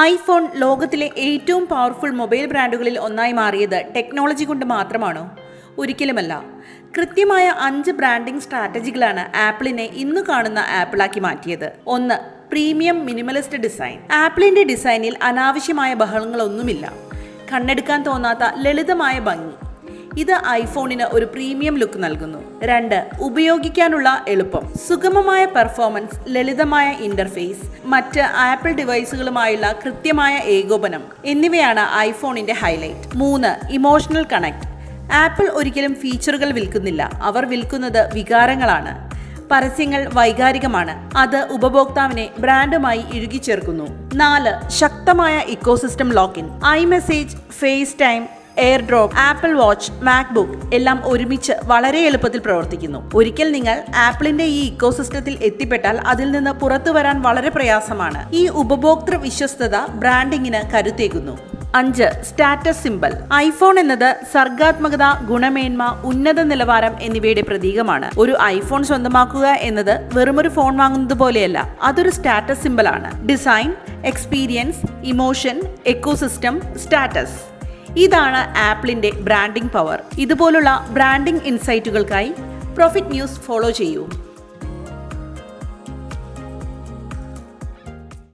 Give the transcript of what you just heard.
IPhone ലോകത്തിലെ ഏറ്റവും powerful mobile ബ്രാൻഡുകളിൽ ഒന്നായി മാറിയത് ടെക്നോളജി കൊണ്ട് മാത്രമാണോ? ഒരിക്കലുമല്ല. കൃത്യമായ 5 ബ്രാൻഡിംഗ് സ്ട്രാറ്റജികളാണ് ആപ്പിളിനെ ഇന്ന് കാണുന്ന ആപ്പിളാക്കി മാറ്റിയത്. 1. Premium minimalist design. ആപ്പിളിന്റെ ഡിസൈനിൽ അനാവശ്യമായ ബഹളങ്ങളൊന്നുമില്ല. കണ്ണെടുക്കാൻ തോന്നാത്ത ലളിതമായ ഭംഗി. ഇത് ഐഫോണിന് ഒരു പ്രീമിയം ലുക്ക് നൽകുന്നു. 2. ഉപയോഗിക്കാനുള്ള എളുപ്പം. സുഗമമായ പെർഫോമൻസ്, ലളിതമായ ഇന്റർഫേസ്, മറ്റ് ആപ്പിൾ ഡിവൈസുകളുമായുള്ള കൃത്യമായ ഏകോപനം എന്നിവയാണ് ഐഫോണിന്റെ ഹൈലൈറ്റ്. 3. Emotional connect. ആപ്പിൾ ഒരിക്കലും ഫീച്ചറുകൾ വിൽക്കുന്നില്ല, അവർ വിൽക്കുന്നത് വികാരങ്ങളാണ്. പരസ്യങ്ങൾ വൈകാരികമാണ്, അത് ഉപഭോക്താവിനെ ബ്രാൻഡുമായി ഇഴുകിച്ചേർക്കുന്നു. 4. ശക്തമായ ecosystem lock in. IMessage, FaceTime, AirDrop, Apple Watch, MacBook എല്ലാം ഒരുമിച്ച് വളരെ എളുപ്പത്തിൽ പ്രവർത്തിക്കുന്നു. ഒരിക്കൽ നിങ്ങൾ ആപ്പിളിന്റെ ഈ ഇക്കോസിസ്റ്റത്തിൽ എത്തിപ്പെട്ടാൽ അതിൽ നിന്ന് പുറത്തു വരാൻ വളരെ പ്രയാസമാണ്. ഈ ഉപഭോക്തൃ വിശ്വസ്തത ബ്രാൻഡിങ്ങിന് കരുത്തേകുന്നു. 5. Status symbol. ഐഫോൺ എന്നത് സർഗാത്മകത, ഗുണമേന്മ, ഉന്നത നിലവാരം എന്നിവയുടെ പ്രതീകമാണ്. ഒരു ഐഫോൺ സ്വന്തമാക്കുക എന്നത് വെറുമൊരു ഫോൺ വാങ്ങുന്നത് പോലെയല്ല, അതൊരു സ്റ്റാറ്റസ് സിംബലാണ്. Design, experience, emotion, ecosystem, status. ഇതാണ് ആപ്പിളിന്റെ ബ്രാൻഡിംഗ് പവർ. ഇതുപോലുള്ള ബ്രാൻഡിംഗ് ഇൻസൈറ്റുകൾക്കായി പ്രോഫിറ്റ് ന്യൂസ് ഫോളോ ചെയ്യൂ.